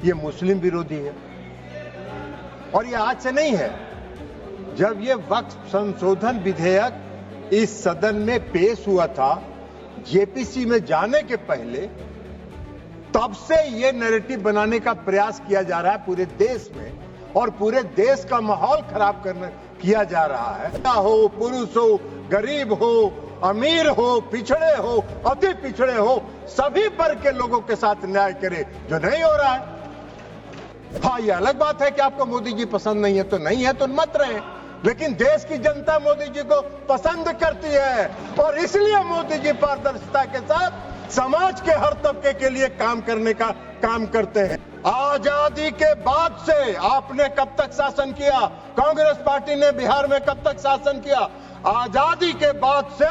ये मुस्लिम विरोधी है। और ये आज से नहीं है। जब ये वक्फ संशोधन विधेयक इस सदन में पेश हुआ था, जेपीसी में जाने के पहले, तब से ये नैरेटिव बनाने का प्रयास किया जा रहा है पूरे देश में, और पूरे देश का माहौल खराब किया जा रहा है। हो, पुरुष हो, गरीब हो, अमीर हो, पिछड़े हो, अति पिछड़े हो, सभी वर्ग के लोगों के साथ न्याय करे, जो नहीं हो रहा है। हाँ, ये अलग बात है कि आपको मोदी जी पसंद नहीं है तो नहीं है, तो मत रहे, लेकिन देश की जनता मोदी जी को पसंद करती है, और इसलिए मोदी जी पारदर्शिता के साथ समाज के हर तबके के लिए काम करने का काम करते हैं। आजादी के बाद से आपने कब तक शासन किया? कांग्रेस पार्टी ने बिहार में कब तक शासन किया? आजादी के बाद से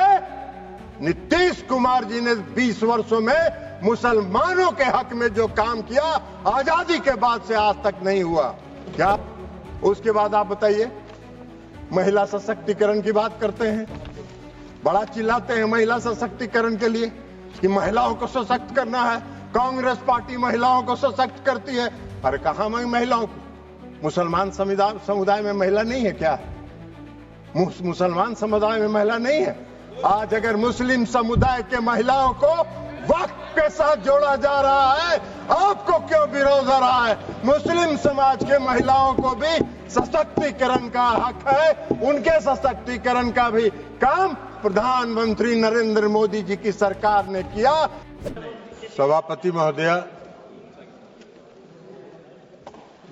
नीतीश कुमार जी ने 20 वर्षों में मुसलमानों के हक में जो काम किया, आजादी के बाद से आज तक नहीं हुआ। क्या उसके बाद आप बताइए, महिला सशक्तिकरण की बात करते हैं, बड़ा चिल्लाते हैं महिला सशक्तिकरण के लिए कि महिलाओं को सशक्त करना है, कांग्रेस पार्टी महिलाओं को सशक्त करती है। अरे कहां महिलाओं को? मुसलमान समुदाय में महिला नहीं है क्या? मुसलमान समुदाय में महिला नहीं है? आज अगर मुस्लिम समुदाय के महिलाओं को वक्फ के साथ जोड़ा जा रहा है, आपको क्यों विरोध हो रहा है? मुस्लिम समाज के महिलाओं को भी सशक्तिकरण का हक है, उनके सशक्तिकरण का भी काम प्रधानमंत्री नरेंद्र मोदी जी की सरकार ने किया। सभापति महोदय,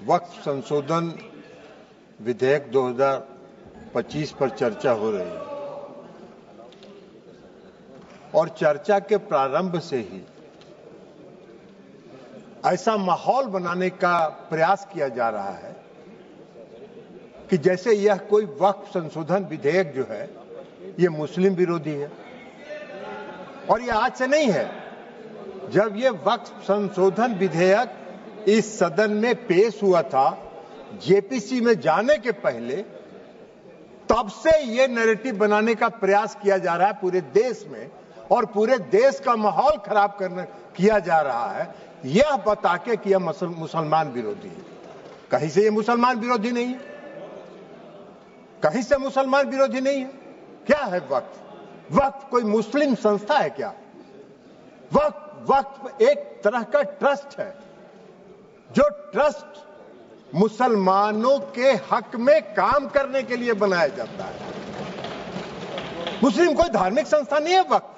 वक्फ संशोधन विधेयक 2025 पर चर्चा हो रही है, और चर्चा के प्रारंभ से ही ऐसा माहौल बनाने का प्रयास किया जा रहा है कि जैसे यह कोई वक्फ संशोधन विधेयक जो है ये मुस्लिम विरोधी है। और ये आज से नहीं है। जब ये वक्फ संशोधन विधेयक इस सदन में पेश हुआ था, जेपीसी में जाने के पहले, तब से ये नैरेटिव बनाने का प्रयास किया जा रहा है पूरे देश में, और पूरे देश का माहौल खराब किया जा रहा है, यह बता के कि यह मुसलमान विरोधी है। कहीं से ये मुसलमान विरोधी नहीं है, कहीं से मुसलमान विरोधी नहीं है। क्या है वक्फ? वक्फ कोई मुस्लिम संस्था है क्या? वक्फ एक तरह का ट्रस्ट है, जो ट्रस्ट मुसलमानों के हक में काम करने के लिए बनाया जाता है। मुस्लिम कोई धार्मिक संस्था नहीं है वक्फ।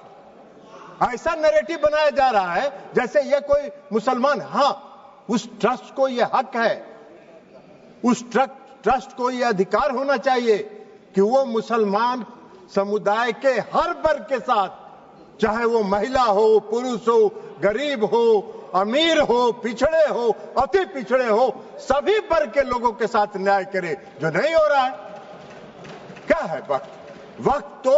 ऐसा नैरेटिव बनाया जा रहा है जैसे ये कोई मुसलमान, हाँ, उस ट्रस्ट को ये हक है, उस ट्रस्ट को ये अधिकार होना चाहिए कि वो मुसलमान समुदाय के हर वर्ग के साथ, चाहे वो महिला हो, पुरुष हो, गरीब हो, अमीर हो, पिछड़े हो, अति पिछड़े हो, सभी वर्ग के लोगों के साथ न्याय करे, जो नहीं हो रहा है। क्या है वक्फ? वक्फ तो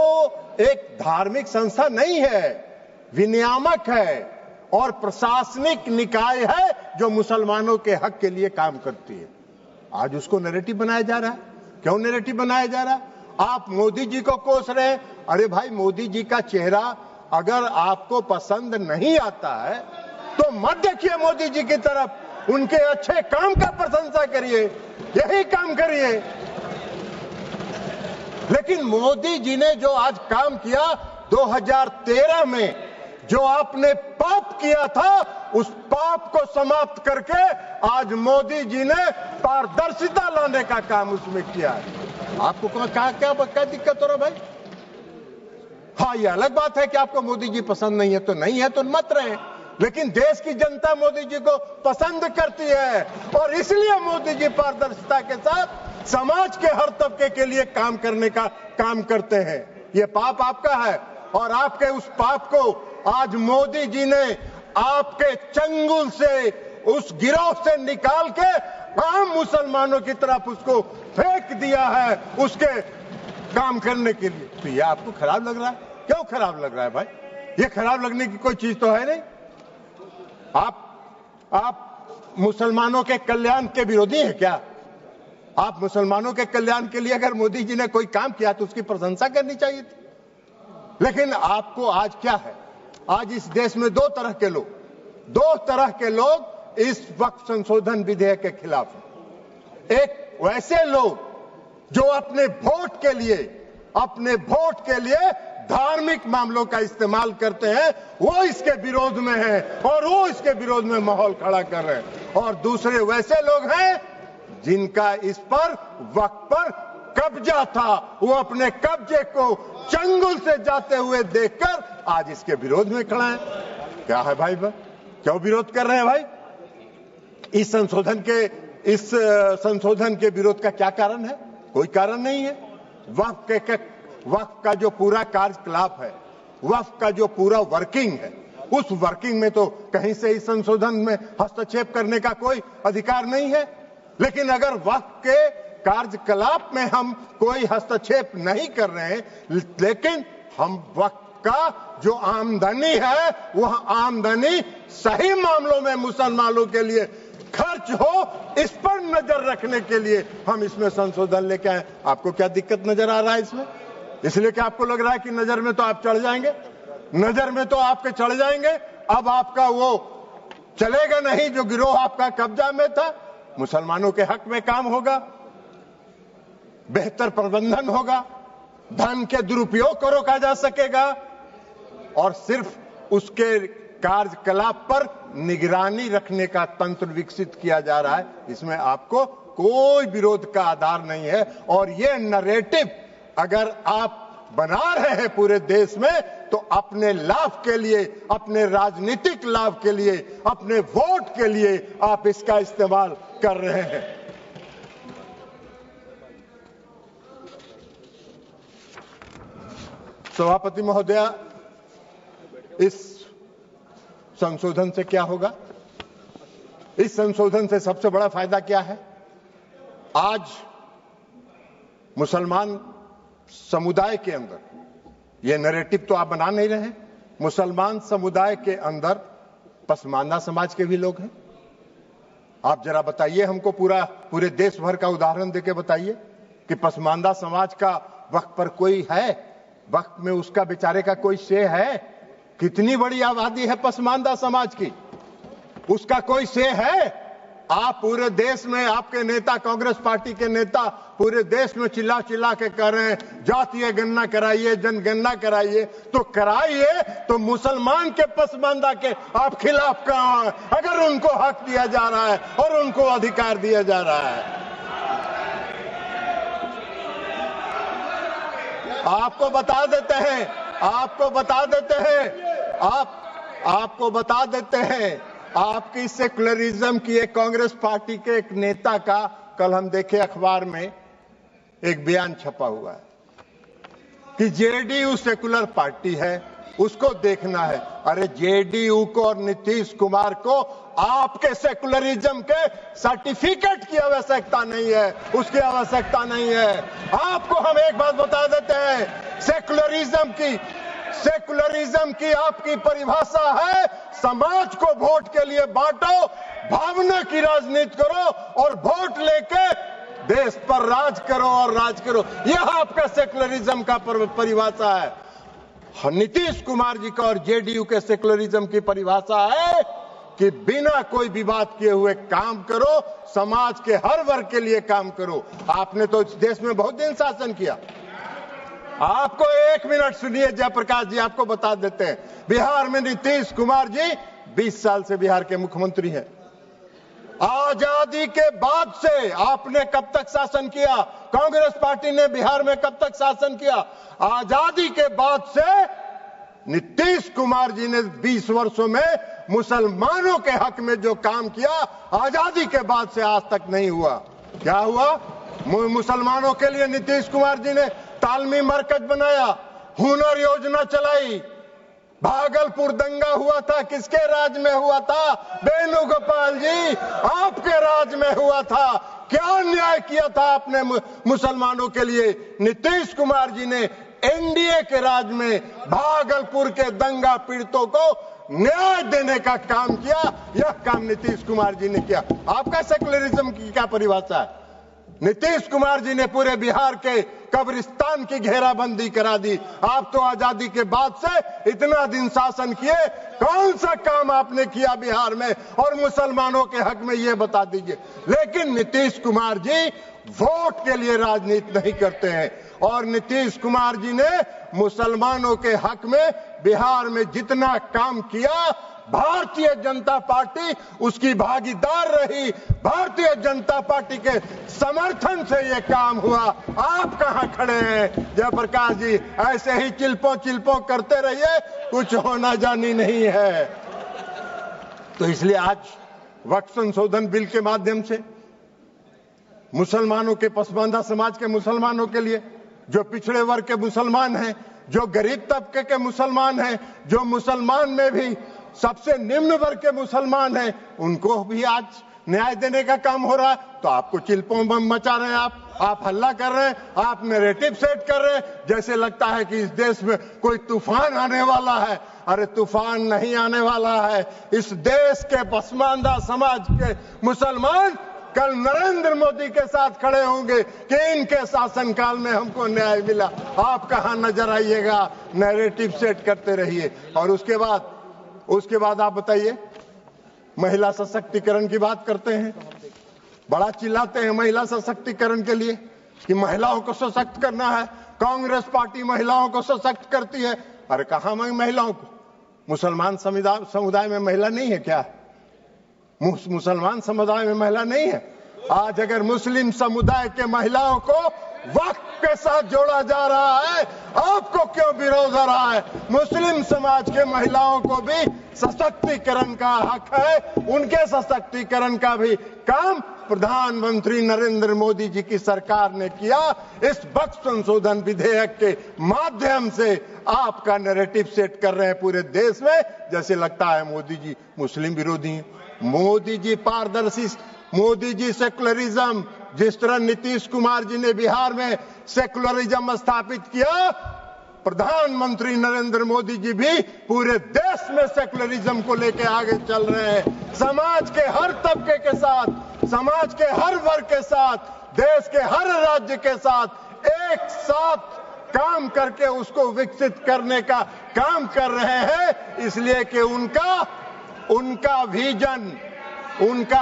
एक धार्मिक संस्था नहीं है, विनियामक है और प्रशासनिक निकाय है जो मुसलमानों के हक के लिए काम करती है। आज उसको नैरेटिव बनाया जा रहा है। क्यों नैरेटिव बनाया जा रहा है? आप मोदी जी को कोस रहे हैं। अरे भाई, मोदी जी का चेहरा अगर आपको पसंद नहीं आता है तो मत देखिए मोदी जी की तरफ, उनके अच्छे काम का प्रशंसा करिए, यही काम करिए। लेकिन मोदी जी ने जो आज काम किया 2013 में, जो आपने पाप किया था, उस पाप को समाप्त करके आज मोदी जी ने पारदर्शिता लाने का काम उसमें किया है। आपको क्या दिक्कत हो रहा भाई? हाँ, ये अलग बात है कि आपको मोदी जी पसंद नहीं है तो नहीं है, तो मत रहे, लेकिन देश की जनता मोदी जी को पसंद करती है, और इसलिए मोदी जी पारदर्शिता के साथ समाज के हर तबके के लिए काम करने का काम करते हैं। ये पाप आपका है, और आपके उस पाप को आज मोदी जी ने आपके चंगुल से, उस गिरोह से निकाल के आम मुसलमानों की तरफ उसको फेंक दिया है, उसके काम करने के लिए। तो ये आपको खराब लग रहा है? क्यों खराब लग रहा है भाई? ये खराब लगने की कोई चीज तो है नहीं। आप मुसलमानों के कल्याण के विरोधी हैं क्या? आप मुसलमानों के कल्याण के लिए अगर मोदी जी ने कोई काम किया तो उसकी प्रशंसा करनी चाहिए थी। लेकिन आपको आज क्या है? आज इस देश में दो तरह के लोग इस वक्फ संशोधन विधेयक के खिलाफ है। एक वैसे लोग जो अपने वोट के लिए धार्मिक मामलों का इस्तेमाल करते हैं, वो इसके विरोध में हैं और वो इसके विरोध में माहौल खड़ा कर रहे हैं। और दूसरे वैसे लोग हैं जिनका इस पर वक्फ पर कब्जा था, वो अपने कब्जे को चंगुल से जाते हुए देखकर आज इसके विरोध में खड़ा है। क्या है भाई, क्यों विरोध कर रहे हैं भाई? इस संशोधन के विरोध का क्या कारण है? कोई कारण नहीं है। वक्फ का जो पूरा कार्यकलाप है, वक्फ का जो पूरा वर्किंग है, उस वर्किंग में तो कहीं से इस संशोधन में हस्तक्षेप करने का कोई अधिकार नहीं है। लेकिन अगर वक्फ के कार्यकलाप में हम कोई हस्तक्षेप नहीं कर रहे हैं, लेकिन हम वक्फ का जो आमदनी है, वह आमदनी सही मामलों में मुसलमानों के लिए खर्च हो, इस पर नजर रखने के लिए हम इसमें संशोधन लेके आए। आपको क्या दिक्कत नजर आ रहा है इसमें? इसलिए कि आपको लग रहा है कि नजर में तो आप चढ़ जाएंगे, नजर में तो आपके चढ़ जाएंगे, अब आपका वो चलेगा नहीं जो गिरोह आपका कब्जा में था। मुसलमानों के हक में काम होगा, बेहतर प्रबंधन होगा, धन के दुरुपयोग को रोका जा सकेगा और सिर्फ उसके कार्यकलाप पर निगरानी रखने का तंत्र विकसित किया जा रहा है। इसमें आपको कोई विरोध का आधार नहीं है। और ये नैरेटिव अगर आप बना रहे हैं पूरे देश में, तो अपने लाभ के लिए, अपने राजनीतिक लाभ के लिए, अपने वोट के लिए आप इसका इस्तेमाल कर रहे हैं। सभापति महोदया, इस संशोधन से क्या होगा? इस संशोधन से सबसे बड़ा फायदा क्या है? आज मुसलमान समुदाय के अंदर, यह नैरेटिव तो आप बना नहीं रहे हैं, मुसलमान समुदाय के अंदर पसमानदा समाज के भी लोग हैं। आप जरा बताइए हमको, पूरे देश भर का उदाहरण देके बताइए कि पसमानदा समाज का वक्फ पर कोई है, वक्फ में उसका बेचारे का कोई शे है? कितनी बड़ी आबादी है पसमानदा समाज की, उसका कोई शे है? आप पूरे देश में, आपके नेता, कांग्रेस पार्टी के नेता पूरे देश में चिल्ला चिल्ला के कह रहे हैं जातीय गणना कराइए, जनगणना कराइए। तो कराइए, तो मुसलमान के पसमानदा के आप खिलाफ कहां हैं? अगर उनको हक दिया जा रहा है और उनको अधिकार दिया जा रहा है। आपको बता देते हैं, आपकी सेकुलरिज्म की एक कांग्रेस पार्टी के एक नेता का कल हम देखे अखबार में एक बयान छपा हुआ है कि जेडीयू सेकुलर पार्टी है, उसको देखना है। अरे जेडीयू को और नीतीश कुमार को आपके सेकुलरिज्म के सर्टिफिकेट की आवश्यकता नहीं है, उसकी आवश्यकता नहीं है। आपको हम एक बात बता देते हैं, सेकुलरिज्म की आपकी परिभाषा है समाज को वोट के लिए बांटो, भावना की राजनीति करो और वोट लेके देश पर राज करो और राज करो। यह आपका सेकुलरिज्म का परिभाषा है। नीतीश कुमार जी का और जेडीयू के सेकुलरिज्म की परिभाषा है कि बिना कोई विवाद किए हुए काम करो, समाज के हर वर्ग के लिए काम करो। आपने तो इस देश में बहुत दिन शासन किया। आपको एक मिनट सुनिए जयप्रकाश जी, आपको बता देते हैं, बिहार में नीतीश कुमार जी 20 साल से बिहार के मुख्यमंत्री हैं। आजादी के बाद से आपने कब तक शासन किया? कांग्रेस पार्टी ने बिहार में कब तक शासन किया? आजादी के बाद से नीतीश कुमार जी ने 20 वर्षों में मुसलमानों के हक में जो काम किया, आजादी के बाद से आज तक नहीं हुआ। क्या हुआ? मुसलमानों के लिए नीतीश कुमार जी ने तालमी मरकज बनाया, हुनर योजना चलाई, भागलपुर दंगा हुआ था, किसके राज में हुआ था? वेणुगोपाल जी, आपके राज में हुआ था। क्या न्याय किया था आपने मुसलमानों के लिए? नीतीश कुमार जी ने एनडीए के राज में भागलपुर के दंगा पीड़ितों को न्याय देने का काम किया। यह काम नीतीश कुमार जी ने किया। आपका सेकुलरिज्म की क्या परिभाषा है? नीतीश कुमार जी ने पूरे बिहार के कब्रिस्तान की घेराबंदी करा दी। आप तो आजादी के बाद से इतना दिन शासन किए, कौन सा काम आपने किया बिहार में और मुसलमानों के हक में, ये बता दीजिए। लेकिन नीतीश कुमार जी वोट के लिए राजनीति नहीं करते हैं, और नीतीश कुमार जी ने मुसलमानों के हक में बिहार में जितना काम किया, भारतीय जनता पार्टी उसकी भागीदार रही, भारतीय जनता पार्टी के समर्थन से ये काम हुआ। आप कहां खड़े हैं जयप्रकाश जी? ऐसे ही चिल्पो करते रहिए, कुछ होना जानी नहीं है। तो इसलिए आज वक्फ संशोधन बिल के माध्यम से मुसलमानों के, पसमानदा समाज के मुसलमानों के लिए, जो पिछड़े वर्ग के मुसलमान हैं, जो गरीब तबके के मुसलमान हैं, जो मुसलमान में भी सबसे निम्न वर्ग के मुसलमान हैं, उनको भी आज न्याय देने का काम हो रहा है। तो आपको चिल्पों बम मचा रहे हैं, आप हल्ला कर रहे हैं, आप नैरेटिव सेट कर रहे हैं, जैसे लगता है कि इस देश में कोई तूफान आने वाला है। अरे तूफान नहीं आने वाला है। इस देश के पसमानदा समाज के मुसलमान कल नरेंद्र मोदी के साथ खड़े होंगे कि इनके शासनकाल में हमको न्याय मिला। आप कहां नजर आइएगा, नैरेटिव सेट करते रहिए। और उसके बाद आप बताइए, महिला सशक्तिकरण की बात करते हैं, बड़ा चिल्लाते हैं महिला सशक्तिकरण के लिए कि महिलाओं को सशक्त करना है, कांग्रेस पार्टी महिलाओं को सशक्त करती है। अरे कहां महिलाओं को? मुसलमान समुदाय में महिला नहीं है क्या? मुसलमान समुदाय में महिला नहीं है? आज अगर मुस्लिम समुदाय के महिलाओं को वक्फ के साथ जोड़ा जा रहा है, आपको क्यों विरोध हो रहा है? मुस्लिम समाज के महिलाओं को भी सशक्तिकरण का हक है, उनके सशक्तिकरण का भी काम प्रधानमंत्री नरेंद्र मोदी जी की सरकार ने किया। इस वक्फ संशोधन विधेयक के माध्यम से आपका नैरेटिव सेट कर रहे हैं पूरे देश में, जैसे लगता है मोदी जी मुस्लिम विरोधी हैं। मोदी जी पारदर्शी, मोदी जी सेकुलरिज्म, जिस तरह नीतीश कुमार जी ने बिहार में सेकुलरिज्म स्थापित किया, प्रधानमंत्री नरेंद्र मोदी जी भी पूरे देश में सेकुलरिज्म को लेकर आगे चल रहे हैं। समाज के हर तबके के साथ, समाज के हर वर्ग के साथ, देश के हर राज्य के साथ एक साथ काम करके उसको विकसित करने का काम कर रहे हैं, इसलिए कि उनका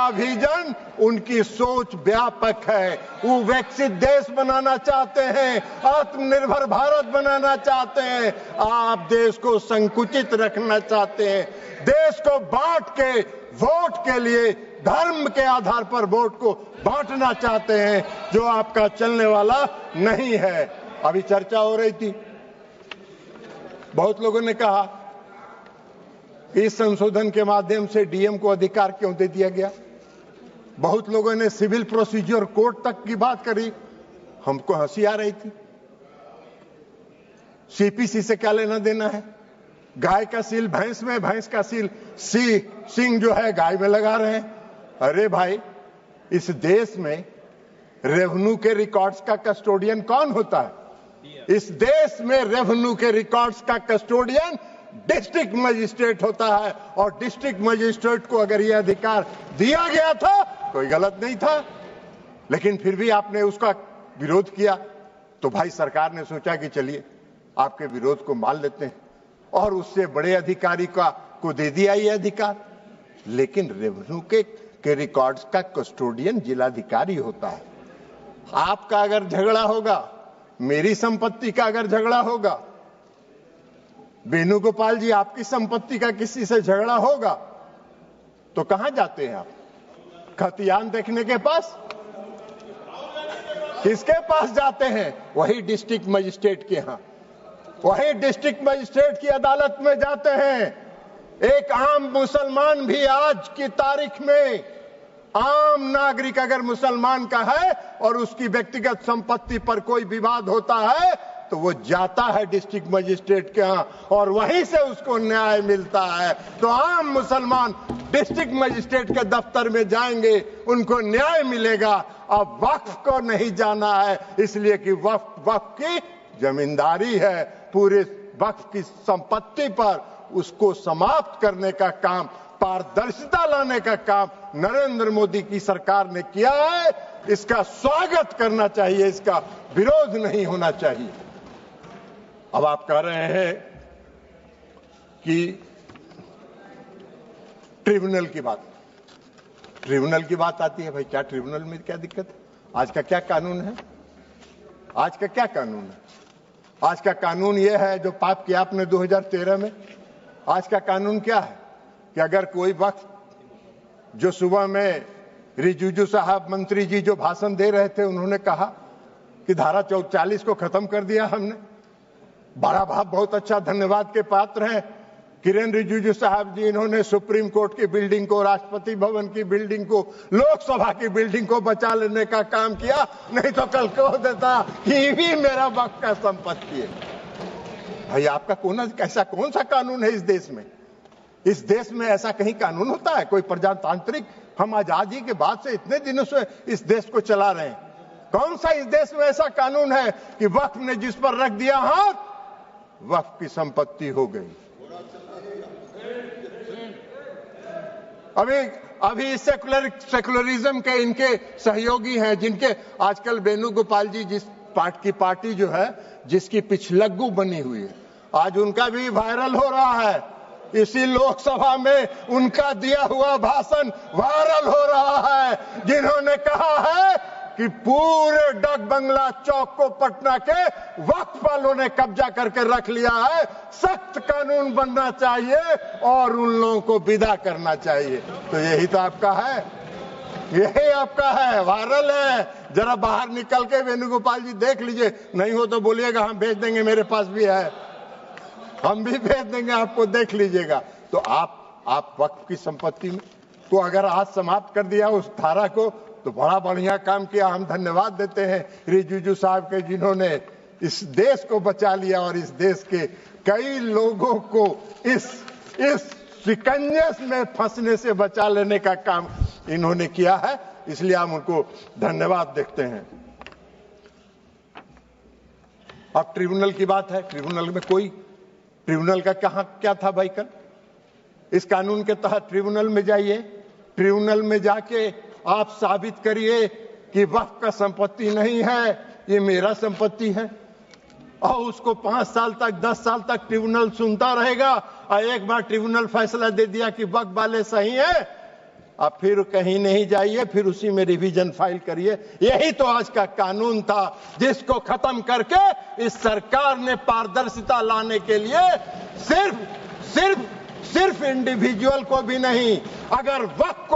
विजन, उनकी सोच व्यापक है। वो विकसित देश बनाना चाहते हैं, आत्मनिर्भर भारत बनाना चाहते हैं। आप देश को संकुचित रखना चाहते हैं, देश को बांट के वोट के लिए धर्म के आधार पर वोट को बांटना चाहते हैं, जो आपका चलने वाला नहीं है। अभी चर्चा हो रही थी, बहुत लोगों ने कहा इस संशोधन के माध्यम से डीएम को अधिकार क्यों दे दिया गया। बहुत लोगों ने सिविल प्रोसीजर कोड तक की बात करी, हमको हंसी आ रही थी। सीपीसी से क्या लेना देना है? गाय का सील भैंस में, भैंस का सील सिंह जो है गाय में लगा रहे हैं। अरे भाई, इस देश में रेवेन्यू के रिकॉर्ड्स का कस्टोडियन कौन होता है? इस देश में रेवेन्यू के रिकॉर्ड्स का कस्टोडियन डिस्ट्रिक्ट मजिस्ट्रेट होता है, और डिस्ट्रिक्ट मजिस्ट्रेट को अगर यह अधिकार दिया गया था, कोई गलत नहीं था, लेकिन फिर भी आपने उसका विरोध किया। तो भाई सरकार ने सोचा कि चलिए आपके विरोध को मान लेते हैं, और उससे बड़े अधिकारी को दे दिया ये अधिकार। लेकिन रेवेन्यू के रिकॉर्ड्स का कस्टोडियन जिलाधिकारी होता है। आपका अगर झगड़ा होगा, मेरी संपत्ति का अगर झगड़ा होगा, वेणुगोपाल जी आपकी संपत्ति का किसी से झगड़ा होगा, तो कहां जाते हैं आप? खतियान देखने के पास? किसके पास जाते हैं? वही डिस्ट्रिक्ट मजिस्ट्रेट के यहां, वही डिस्ट्रिक्ट मजिस्ट्रेट की अदालत में जाते हैं। एक आम मुसलमान भी आज की तारीख में, आम नागरिक अगर मुसलमान का है और उसकी व्यक्तिगत संपत्ति पर कोई विवाद होता है, तो वो जाता है डिस्ट्रिक्ट मजिस्ट्रेट के यहाँ, और वहीं से उसको न्याय मिलता है। तो आम मुसलमान डिस्ट्रिक्ट मजिस्ट्रेट के दफ्तर में जाएंगे, उनको न्याय मिलेगा। अब वक्फ को नहीं जाना है, इसलिए कि वक्फ की जमींदारी है। पूरे वक्फ की संपत्ति पर उसको समाप्त करने का काम पारदर्शिता लाने का काम नरेंद्र मोदी की सरकार ने किया है। इसका स्वागत करना चाहिए, इसका विरोध नहीं होना चाहिए। अब आप कह रहे हैं कि ट्रिब्यूनल की बात आती है। भाई क्या ट्रिब्यूनल में क्या दिक्कत है? आज का क्या कानून है? आज का क्या कानून है? आज का कानून यह है जो पाप किया आपने 2013 में। आज का कानून क्या है कि अगर कोई वक्त जो सुबह में रिजिजू साहब मंत्री जी जो भाषण दे रहे थे, उन्होंने कहा कि धारा 40 को खत्म कर दिया हमने। बड़ा बहुत अच्छा, धन्यवाद के पात्र हैं किरेन रिजिजू साहब जी। इन्होंने सुप्रीम कोर्ट की बिल्डिंग को, राष्ट्रपति भवन की बिल्डिंग को, लोकसभा की बिल्डिंग को बचा लेने का काम किया। नहीं तो कल कह देता कि ये भी मेरा वक्त का संपत्ति है। भाई आपका कौन सा कानून है इस देश में? इस देश में ऐसा कहीं कानून होता है? कोई प्रजातांत्रिक, हम आजादी के बाद से इतने दिनों से इस देश को चला रहे हैं। कौन सा इस देश में ऐसा कानून है कि वक्फ ने जिस पर रख दिया हाथ, वक्फ की संपत्ति हो गई? अभी सेकुलरिज्म के इनके सहयोगी हैं, जिनके आजकल वेणुगोपाल जी जिस पार्टी जो है, जिसकी पिछलग्गू बनी हुई है, आज उनका भी वायरल हो रहा है। इसी लोकसभा में उनका दिया हुआ भाषण वायरल हो रहा है, जिन्होंने कहा है कि पूरे डाक बंगला चौक को पटना के वक्फ वालों ने कब्जा करके रख लिया है। सख्त कानून बनना चाहिए और उन लोगों को विदा करना चाहिए। तो यही तो आपका है, यही आपका है, वायरल है। जरा बाहर निकल के वेणुगोपाल जी देख लीजिए, नहीं हो तो बोलिएगा हम भेज देंगे, मेरे पास भी है, हम भी भेज देंगे आपको, देख लीजिएगा। तो आप वक्फ की संपत्ति में तो अगर आज समाप्त कर दिया उस धारा को, तो बड़ा बढ़िया काम किया। हम धन्यवाद देते हैं रिजिजू साहब के, जिन्होंने इस देश को बचा लिया और इस देश के कई लोगों को इस शिकंजे में फंसने से बचा लेने का काम इन्होंने किया है। इसलिए हम उनको धन्यवाद देते हैं। अब ट्रिब्यूनल की बात है। ट्रिब्यूनल का क्या था भाई? कल इस कानून के तहत ट्रिब्यूनल में जाइए, ट्रिब्यूनल में जाके आप साबित करिए कि वक्फ का संपत्ति नहीं है, ये मेरा संपत्ति है। और उसको 5 साल तक 10 साल तक ट्रिब्यूनल सुनता रहेगा, और एक बार ट्रिब्यूनल फैसला दे दिया कि वक्फ वाले सही है, अब फिर कहीं नहीं जाइए, फिर उसी में रिवीजन फाइल करिए। यही तो आज का कानून था, जिसको खत्म करके इस सरकार ने पारदर्शिता लाने के लिए सिर्फ इंडिविजुअल को भी नहीं, अगर वक्फ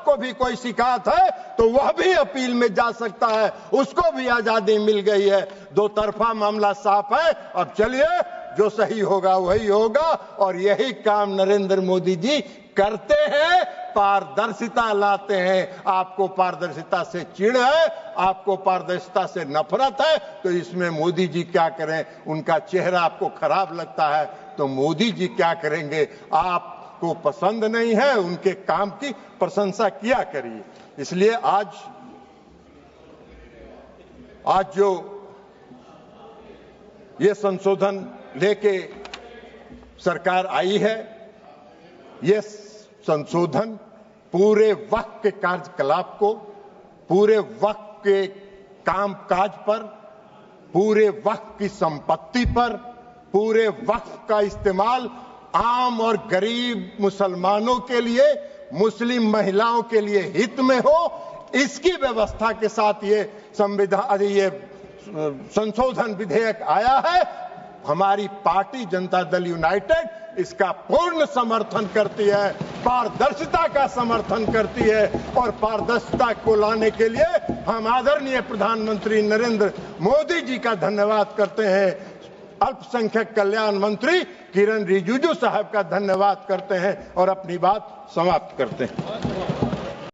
को भी कोई शिकायत है तो वह भी अपील में जा सकता है, उसको भी आजादी मिल गई है। दो तरफा मामला साफ है। अब चलिए, जो सही होगा वही होगा, और यही काम नरेंद्र मोदी जी करते हैं, पारदर्शिता लाते हैं। आपको पारदर्शिता से चिढ़ है, आपको पारदर्शिता से नफरत है, तो इसमें मोदी जी क्या करें? उनका चेहरा आपको खराब लगता है तो मोदी जी क्या करेंगे? आपको पसंद नहीं है, उनके काम की प्रशंसा किया करिए। इसलिए आज जो ये संशोधन लेके सरकार आई है, ये संशोधन पूरे वक्फ के कार्यकलाप को, पूरे वक्फ के कामकाज पर, पूरे वक्फ की संपत्ति पर, पूरे वक्फ का इस्तेमाल आम और गरीब मुसलमानों के लिए, मुस्लिम महिलाओं के लिए हित में हो, इसकी व्यवस्था के साथ ये संशोधन विधेयक आया है। हमारी पार्टी जनता दल यूनाइटेड इसका पूर्ण समर्थन करती है, पारदर्शिता का समर्थन करती है, और पारदर्शिता को लाने के लिए हम आदरणीय प्रधानमंत्री नरेंद्र मोदी जी का धन्यवाद करते हैं। अल्पसंख्यक कल्याण मंत्री किरेन रिजिजू साहब का धन्यवाद करते हैं और अपनी बात समाप्त करते हैं।